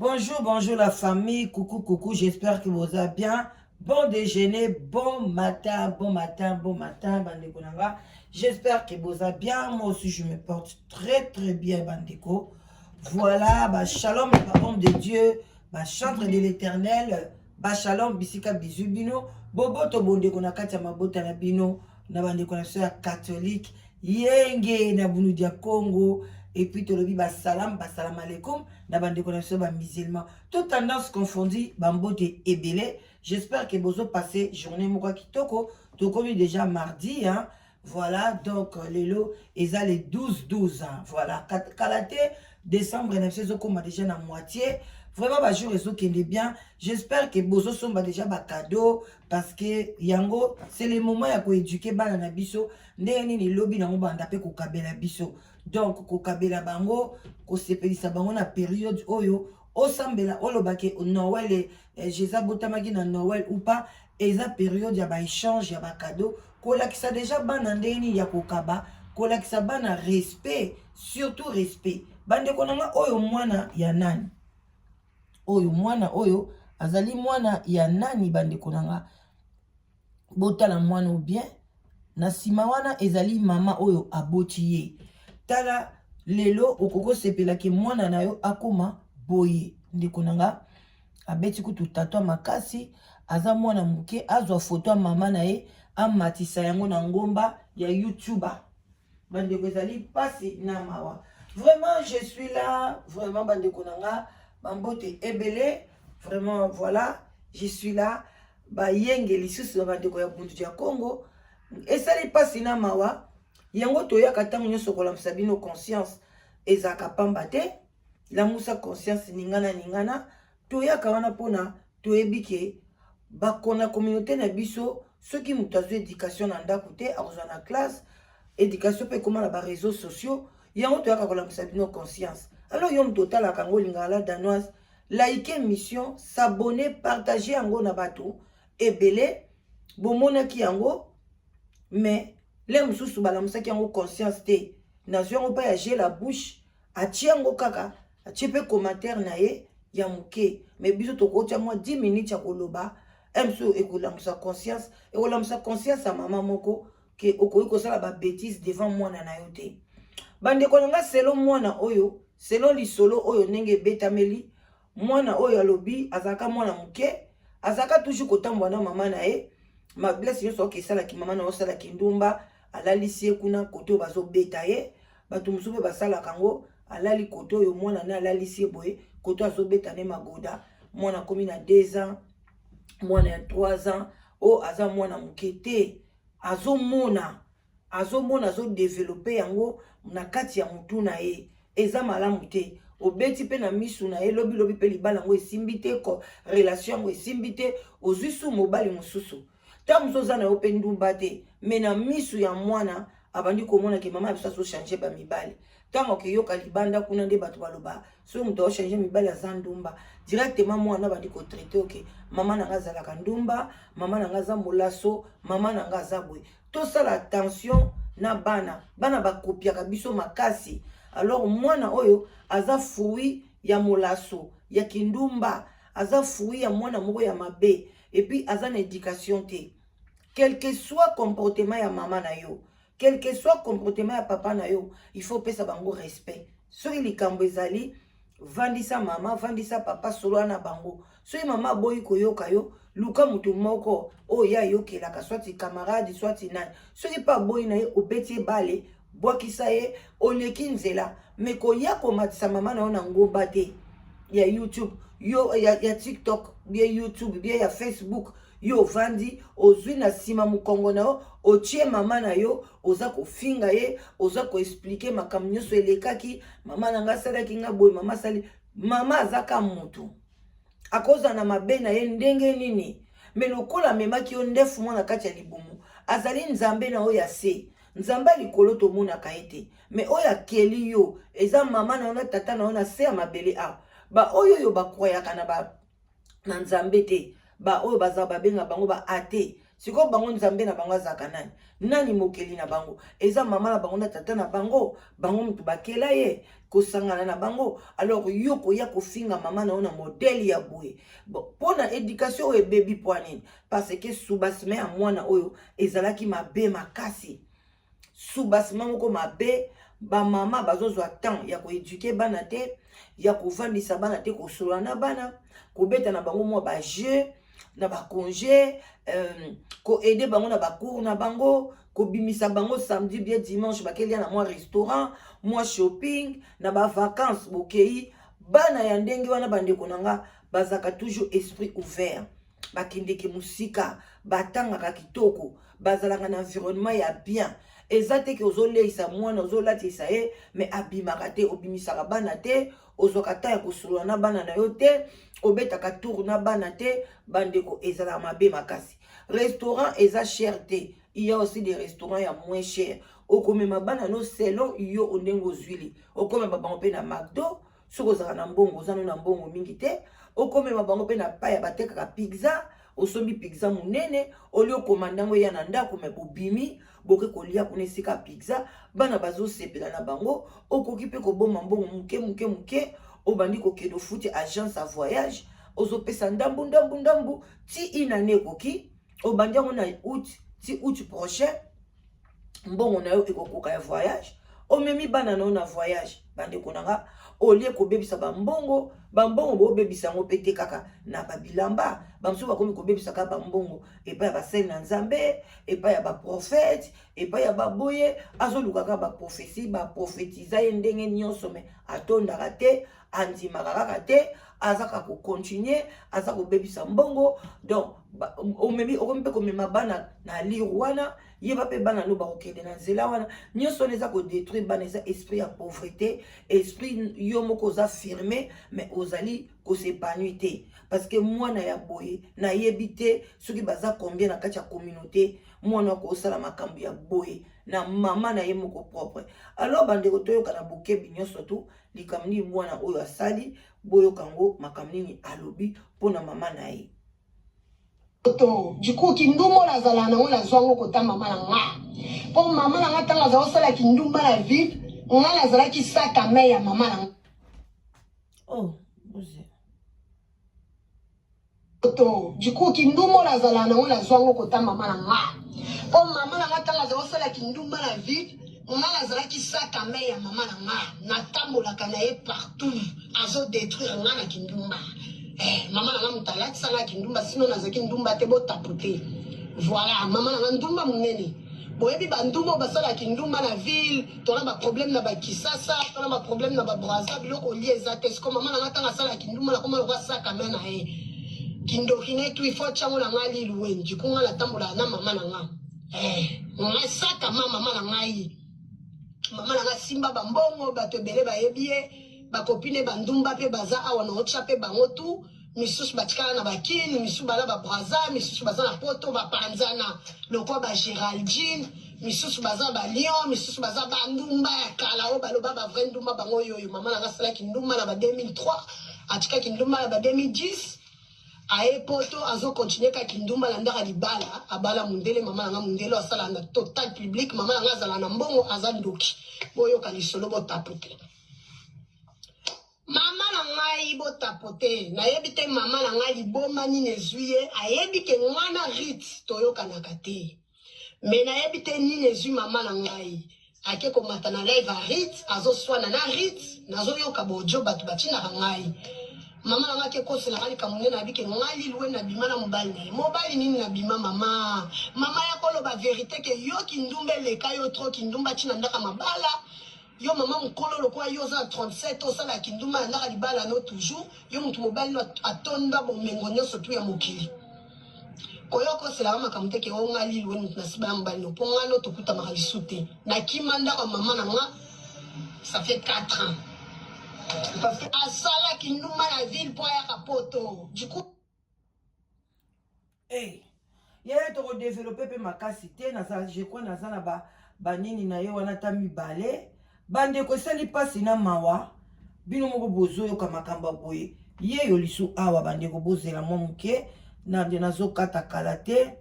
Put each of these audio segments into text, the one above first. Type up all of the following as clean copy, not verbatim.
Bonjour, bonjour la famille. Coucou, coucou. J'espère que vous allez bien. Bon déjeuner, bon matin, bon matin, bon matin, Bandeko Nanga. J'espère que vous allez bien. Moi aussi, je me porte très, très bien, Bandeko. Voilà, bah, shalom, bah, homme de Dieu, bah, chantre de l'éternel, bah, shalom, bisika, bisu, bino. Bobo, to Bondeko na katia mabota na bino, na Bandeko na soya catholique, yenge, na bunu dia Congo. Et puis, tolobi, bah, salam alaikum, na bande connaisseur, bah, musulman. Toute tendance confondue, bambote et belé. J'espère que vous avez passé journée moka kitoko. Donc, comme déjà mardi, hein. Voilà, donc, les lots, ils ont les 12-12, hein. Voilà, Kalate, décembre, on a déjà la moitié. Vraiment, bah, jour, les autres qui est bien. J'espère que Bozo sont déjà ba cadeau parce que yango, c'est le moment ya ko éduquer bana na biso. Ndeni ni lobby na ngobanda pe ko kabela biso. Donc, ko kabela bango, ko sepelisa bango na période oyo, osambela olobake Noël et Jésus botamaki na Noël ou pas, eza période ya ba échange ya ba cadeau, ko lakisa déjà bana ndeni ya ko kaba, ko lakisa bana respect, surtout respect. Bande konanga oyo mwana ya nani? Oyo mwana oyo azali mwana ya nani bandeko nanga botala mwana ou bien na sima wana ezali mama oyo aboti ye tala lelo okoko sepelaki mwana na yo akoma boye ndeko nanga abeti kutu tatwa makasi aza mwana muke azwa foto ya mama na ye amatisa yango na ngomba ya YouTuber bandeko ezali pasi na mawa. Vraiment je suis là, vraiment bandeko nanga Bambote ebele, vraiment voilà, je suis là. Ba yenge lisusu bandeko ya buntu ya Congo. Et ça n'est pas sina mawa. Yango toya katango nyoso kola msabino conscience ezaka pamba te. La musa conscience ningana. Toya kawana pona toyebike bakona communauté na biso ceux qui mutazo éducation na ndako te akozwa na classe éducation pe comment na ba réseaux sociaux. Yango toya kakola msabino conscience. Alors, yom total à Kango Lingala Danoise, like mission, s'abonner, partager Ango Nabato, et belé, bomona ki Ango, mais les moussous balamusa ki Ango conscience te, nation pas agir la bouche, a tiango kaka, a tiepe commentaire nae, yamuke, mais biso toko tia moi 10 minutes à koloba, emso ekolamusa conscience, ekolamusa conscience à maman moko, que okoiko sala ba bêtise devant moi na yote. Bande konanga selo mwana oyo, selon lisolo oyo nenge betameli, mwana oyo alobi, azaka mwana muke, azaka toujours kotambwa na mama na ye, ma blesse yoso ke sala ki mama na osala ki ndumba, alali sie kuna koto bazo beta ye, batu musube basala kango, alali koto oyo mwana na alali sie boye, koto azo beta ne magoda, mwana komi na 2 ans, mwana ya 3 ans, o aza mwana muke te, azo mona, azo développer yango na kati ya mutu na ye. Eza malamu te obeti pe na misu na ye lobi pe libala ngo esimbi te ko relation ngo esimbi te ozisu mobali mususu ta musoza na yo pe ndumba te me na misu ya mwana abandi komona ke mama abisa so changer ba mibali tango ke yoka libanda kuna nde bato baloba so muto changer mibali za ndumba directement mwana bandi ko traiter ok mama na ngazala ka ndumba mama na ngaza molaso mama na ngaza boy to sala attention na bana bakopiaka biso makasi. Alors mwana oyo aza fruit ya molaso ya kindumba aza fruit ya mwana moko ya mabe et puis aza na éducation te quel que soit comportement ya mama na yo quel que soit comportement ya papa na yo il faut pesa bango respect soki likambo ezali vandisa mama vandisa papa solo na bango soki mama boyi koyoka yo luka mutu moko oyo ya yokelaka swati camarade swati nani soki pa boyi na ye obeti bale bwakisa ye oleki nzela me koya komatisa mama na yo na ngomba te ya YouTube yo ya TikTok bia YouTube bia ya Facebook yo vandi ozwi na sima mukongo na yo otie mama na yo oza kofinga ye oza ko expliquer makambo nyonso elekaki mama na nga salaki nga boy mama sali mama azaka mutu akoza na mabe na ye ndenge nini me lokola memaki yo ndefu mwana kati ya libumu azali nzambe na yo ya se nzamba likolo to mona kaete me oya keli yo eza mama na ona tata na ona se ya mabele a ba oyo yo ba kroyaka na ba na nzambe te ba oyo baza babenga bango ba ate siko bango nzambe na bango azaka nani nani mokeli na bango eza mama na bango na tata na bango bango mutu bakela ye kosangana na bango alors yo koya kofinga mama na ona modèle ya boye bon pona éducation oyo ebebi po nini parce que soubasme ya mwana oyo ezalaki mabe makasi soubasme moko mabe ba mama bazozwa temps ya koéduquer bana te ya kovandisa bana te kosolola na bana kobeta na bango mwa ba jeu na ba congé koaider bango na ba cours na bango kobimisa bango samedi bien dimanche bakelia na mwa restaurant mwa shopping na ba vacances bokei bana ya ndenge wana bandeko nanga bazaka toujours esprit ouvert bakindeki musika batangaka kitoko bazalaka na environnement ya bien eza te ke ozoleisa mwana ozolatisa ye mais abimaka te obimisaka bana te ozwaka ta ya kosolola na bana na yo te obetaka tour na bana te bandeko ezalaka mabe makasi restaurant eza cher te il y a aussi des restaurants ya moins cher okomema bana no selon yo ondenge ozwili okomema bango mpe na McDo soki ozalaka na mbongo oza no na mbongo mingi te okomema bango mpe na paya batekaka pizza osombi pizza munene oli okomanda yango ya na ndako me bobimi boke kolia kuna esika pizza bana bazosepela na bango okoki mpe koboma mbongo muke obandi kokende ofuti agence ya voyage ozopesa ndambu ti inane ekoki obandi yango na août prochain mbongo na yo ekokoka ya voyage omemi bana na yo na voyage bandeko nanga olie kobebisa bambongo bobebisa yango mpe te kaka na babilamba bamosusu bakomi kobebisa kaka bambongo epai ya basali na nzambe epai ya baprofete epai ya baboye azoluka kaka baprofesi baprofetiza ye ndenge nyonso me atondaka te andimaka kaka te aza kaka kocontinue aza kobebisa mbongo donc okomi mpe komema bana na lire wana yeba mpe bana no bakokende na nzela wana nyonso wana eza kodétruire bana eza esprit ya pauvreté esprit yo moko oza firme mais ozali kosepanui te parce que mwana ya boye nayebi te soki baza combien na kati ya communauté mwana akosala makambo ya boye na mama na ye moko propre alors bandeko toyoka na bokebi nyonso tu likambo nini mwana oyo asali boyoka ngo makambo nini alobi mpona mama na ye du coup kindumo nazala nango nazwango kota mama na nga po mama na nga ntango azala osala kindumba na vide nga nazalaki saka me ya mama na nga oh du coup kindumo nazala nango nazwango kota mama na nga po mama na nga ntango azala osala kindumba na vide nga nazalaki saka me ya mama na nga natambolaka na ye partout azodétruire nga na kindumba mama nanga mutalaki sanga kindumba sino nazaki ndumba te botapote voilà mama nanga ndumba munene boyebi bandumba basala kindumba na ville tona ba problème na ba Kisasa tona ba problème na ba Brazza biloko lieza te siko mama nanga tanga sala kindumba na koma kwa saka mena e kindokine tu ifo chango na ngali luwenji kunga la tambola na mama nanga nga saka mama nanga yi mama nanga simba bambongo bato ebele bayebie bakopine bandumba pe baza awa na ocha pe bango tu misusu batikala na bakini misusu bala ba Brazza misusu baza na poto bapanzana lokwa ba Géraldine misusu baza ba Lyon misusu baza bandumba ya kala o baloba ba vrai ndumba bango yoyo mama na ngasala kindumba na ba 2003 atika kindumba na ba 2010 aye poto azo continuer ka kindumba na ndaka libala abala mundele mama na nga mundele asala na total public mama na nga azala na mbongo azandoki boyo kanisolo botapote mama na ngai botapote nayebi te mama na ngai liboma nini ezwi ye ayebi ke mwana rit toyokanaka te me nayebi te nini ezwi mama na ngai ake komata na live a rit azoswana na rit nazoyoka bojo bato batinaka ngai mama na ngai ake kosela ngai likambo nde nayebi ke ngai lilwe nabima na mobali na ye mobali nini nabima mama ya koloba verité ke yo kindumba eleka yo tro kindumba tina ndaka mabala yo mama mukolo lokwa yo za 37 osala kinduma ndaka libala no toujours yo mutu mobali atonda bomengo nyonso tu ya mokili koyoko sela makambo te ke onga lilwe mutu na siba ya mobali no ponga no tokuta makalisu te na kimanda kwa mama na nga ça fait 4 ans parce que asala kinduma na ville po ya kapoto du coup yeye toko développer pe makasi te na ça je crois na ça na ba nini na ye wana ta mibale bandeko esali mpasi na mawa bino moko bozoyoka makambo boye ye yo lisu awa bandeko bozela mwa moke nazokata kala te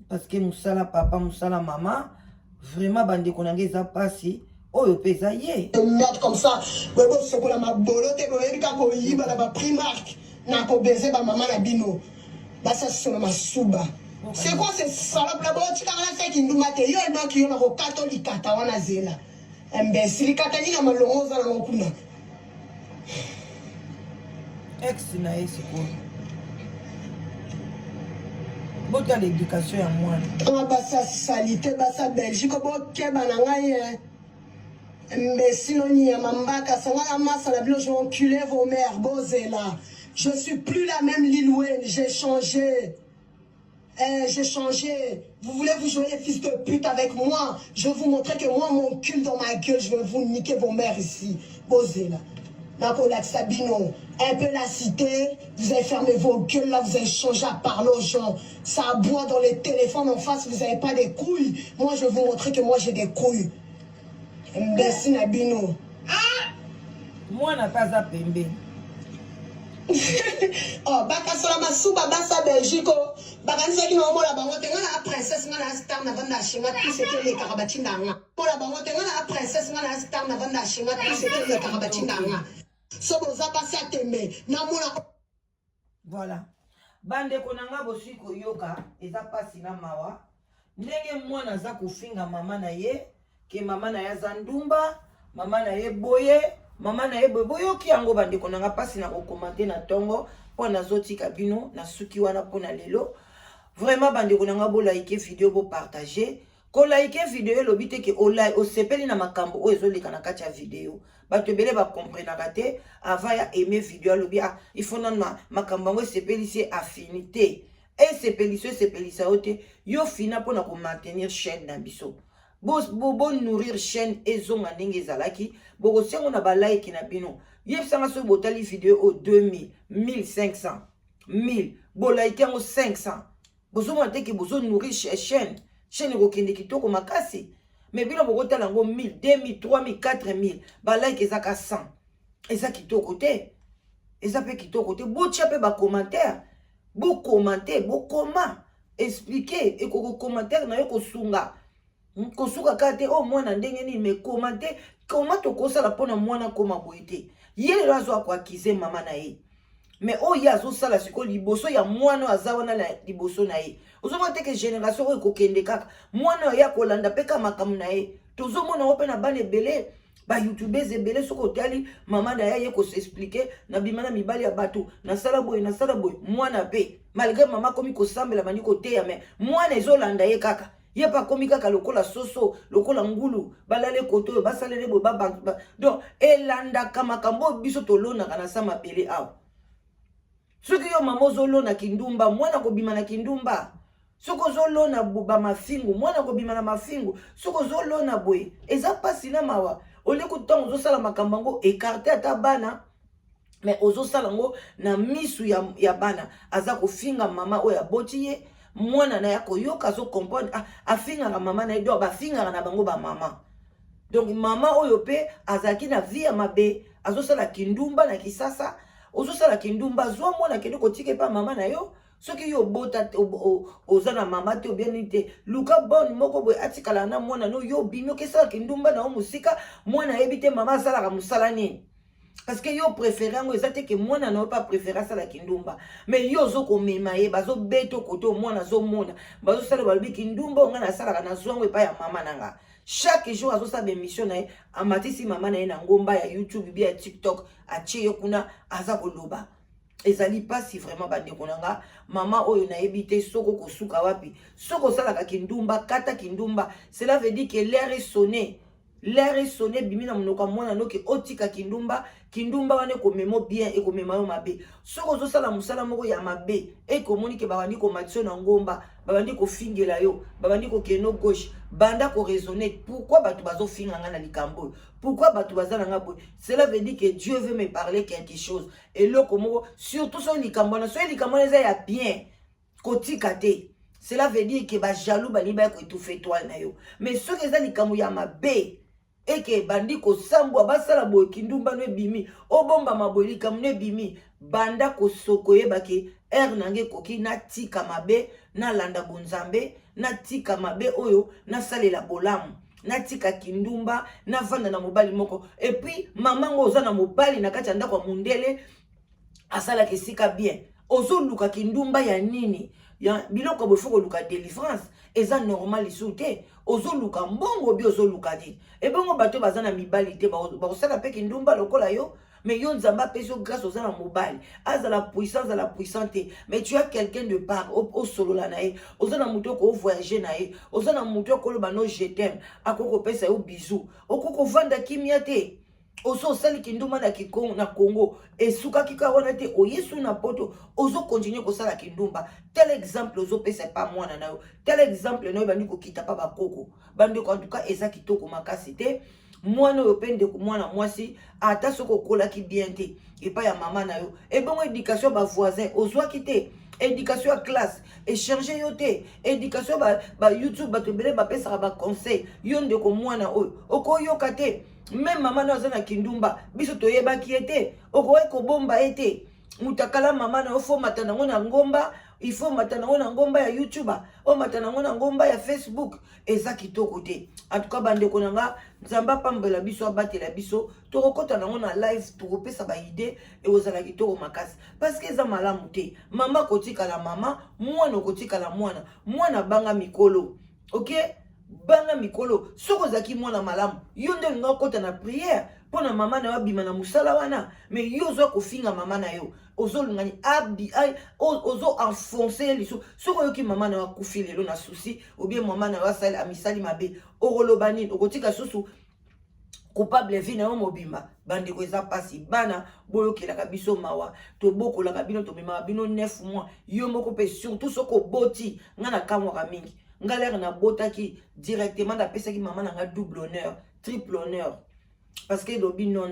parce que musala papa musala maman vraiment bandeko na ngai eza pasi oyo pe eza ye merde comme ça bobo sokola mabolo te boyebi kaka koyiba na baprimark na kobeze bamama na bino basasisona masuba. C'est quoi ces salopes là? Bon, tu as fait qu'il nous mate. Yo et moi qui on a au catholique kata wana zela. Imbécile kata ni na malongo za na ngokuna. Ex na esi ko. Bota l'éducation ya moi. Ah bah ça salité bah ça Belgique bo keba na ngai. Imbécile ni ya mambaka sanga massa la bilo je enculé vos mères bozela. Je suis plus la même Lil Wayne, j'ai changé. J'ai changé. Vous voulez vous jouer les fils de pute avec moi? Je vais vous montrer que moi, mon cul dans ma gueule, je vais vous niquer vos mères ici. Posez là. Nakola Sabino. Un peu la cité. Vous avez fermé vos gueules là, vous avez changé à parler aux gens. Ça aboie dans les téléphones en face, vous n'avez pas des couilles. Moi, je vais vous montrer que moi, j'ai des couilles. Merci Nabino. Moi, n'a pas à pembe. Oh, baka sola masuba basa Belgique. Bakanisa ki na omola bango tenga na princesse nga na star na vanda shinga tout c'était les karabati nanga. Omola bango tenga na princesse nga na star na vanda shinga tout c'était les karabati nanga. So boza pasi atembe na mona. Voilà. Bande konanga bosi ko yoka eza pasi na mawa. Ndenge mwana za kufinga mama na ye ke mama na ya zandumba, mama na ye boye. Mama na ye boyoki yango bande konanga pasi na kokomante na tongo po na zoti kabino na suki wana po na lelo. Vraiment bande konanga bo like vidéo bo partager. Ko like vidéo lobi te ke o like o sepeli na makambo o ezolika na kati ya vidéo. Bato bele ba comprendre te avant ya aimer vidéo lobi il faut na makambo ngo sepeli c'est affinité. Et sepelisa ote yo fina po na ko maintenir chaîne na biso. Bon nourrir chaîne ezonga ndenge ezalaki boko sengo na ba like na bino yebisanga so botali vidéo au 2000 1500 1000 bo like yango 500 bozo monte ki bozo nourrir chaîne ko kende kitoko makasi mais bino boko tala ngo 1000 2000 3000 4000 ba like ezaka 100 eza kitoko te eza pe kitoko te bo tia pe ba commentaire bo commenter bo comment expliquer et ko commentaire na yo ko sunga kosuka kate o mwana ndenge ni me komante comment to kosala pona mwana koma boite yele lazo akwakize mama na ye mais o yazo sala siko liboso ya mwana azawana na liboso na ye ozoma te ke génération o kokende kaka mwana ya kolanda peka makamu na ye tozo mona ope na bane belé ba youtubers ebele soko tali mama na ye ko s'expliquer na bimana mibali ya bato na sala boy mwana pe malgré mama komi ko sambela mani ko teya mais mwana ezolanda ye kaka ye pa komi kaka lokola soso lokola ngulu balale koto basalele bo baba donc elanda kama kambo biso tolona kana sama pele aw soki yo mama zolona kindumba mwana ko bima na kindumba soko zolona ba mafingu mwana ko bima na mafingu soko zolona boy eza pasi na mawa ole ko tongo zosala makambango écarter ata bana mais ozosala ngo na misu ya bana aza ko finga mama oya botiye mwana na yako yoka zo comprendre afinga na mama na edo ba finga na bango ba mama donc mama oyo pe azaki na vie ya mabe azosala kindumba na kisasa ozosala kindumba zo mwana kende kotike pa mama na yo soki yo bota ozana mama te bien te luka bon moko boy atikala na mwana no yo bino kesala kindumba na o musika mwana ebite mama asala ka musala nini parce que yo préféré ngo ezate ke mwana na pas préféré ça la kindumba mais yo zo ko mema ye bazo beto koto mwana zo mona bazo sala balbi kindumba nga na sala na zongo epa ya mama nanga chaque jour azo sa émission na amatisi mama na ye na ngomba ya YouTube bia TikTok atie yo kuna aza koloba ezali pas si vraiment bande konanga mama oyo na ebite soko kosuka wapi soko sala ka kindumba kata kindumba cela veut dire que l'air est sonné. L'air est sonné bimina mnoka mwana noke otika kindumba wane ko memo bien e ko mema yo mabe soko zo sala musala moko ya mabe e ko moni ke babandi ko matio na ngomba babandi ko fingela yo babandi ko keno gauche banda ko raisonner pourquoi batu bazo finga nga na likambo pourquoi batu bazana nga boy cela veut dire que Dieu veut me parler quelque chose et loko moko surtout so likambo na eza ya bien kotika te cela veut dire que ba jaloux bali ba ko étouffer toile na yo mais ce que eza likambo ya mabe et que bandi ko sambwa basala boy kindumba no bimi obomba maboyi kam no bimi banda ko sokoye bake nange koki na tika mabe na landa bonzambe natika mabe oyo nasalela bolamu natika kindumba navanda na mobali moko et puis maman oza na mobali na kati ya ndako ya mundele asala kisika bien ozoluka kindumba ya nini ya biloko bofoko luka délivrance eza normal isoute ozoluka mbongo bi ozoluka di ebongo bato bazana mibali te bakosala pe kindumba lokola yo. Mais yon zamba pèse grâce aux gens mobile. À la puissance, à la puissance. Mais tu as quelqu'un de part au solo la nae. Aux gens mouto ko voyager nae. Aux gens mouto ko le bano je t'aime. A koko pèse au bisou. Au koko vanda kimiate. Ozo sali kinduma na Kikongo na Congo. Et souka kika wana te oyesu na poto. Ozo continue ko sala kindumba. Tel exemple ozo pèse pas moi na nao. Tel exemple no bandi ko kita pa ba koko. Bandi ko en tout cas eza kitoko makasi te. Mwana yo pende ko mwana mwasi ata soko kola ki bien te et pas ya mama na yo et bon éducation ba voisin ozwa kité éducation à classe échanger yo te éducation ba YouTube ba tobele ba pesa ba conseil yo ndeko mwana oyo okoyoka te même mama na zana kindumba biso toyeba ki ete okoye ko bomba ete mutakala mama na ofo matana ngona ngomba il faut matana ngona ngomba ya YouTube o matana ngona ngomba ya Facebook eza kitoko te en tout cas bande konanga nzamba pambela biso abatela biso tokokota nango na live tokopesa ba idée et ozala kitoko makasi parce que eza malamu te mama kotika la mama mwana kotika la mwana mwana banga mikolo OK banga mikolo soko zaki mwana malamu yo nde ngakota na prière pona mama na wabima na musala wana mais yo zo kofinga mama na yo ozo lungani abi ay ozo enfoncer liso soko yoki mama na wakufi lelo na souci ou bien mama na wasali amisali mabe orolobani okotika susu coupable vie na mobimba bandi ko eza pasi bana boyokelaka biso mawa to bokolaka bino to mema bino 9 mois yo moko pe surtout soko boti ngana kamwa mingi ngalere na botaki directement na pesa ki mama na nga double honneur triple honneur parce que dobi non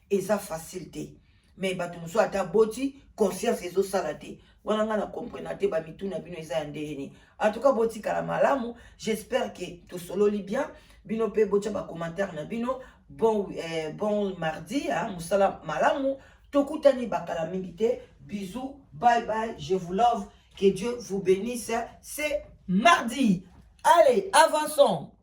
et ça facilité mais bato muso ata boti conscience ezo salate wana nga na comprendre te ba mituna bino eza ndeni en tout cas boti kala malamu j'espère que to sololi bien bino pe botia ba commentaire na bino bon mardi hein musala malamu tokutani bakala mingi te bisous bye bye je vous love que Dieu vous bénisse c'est mardi allez avançons.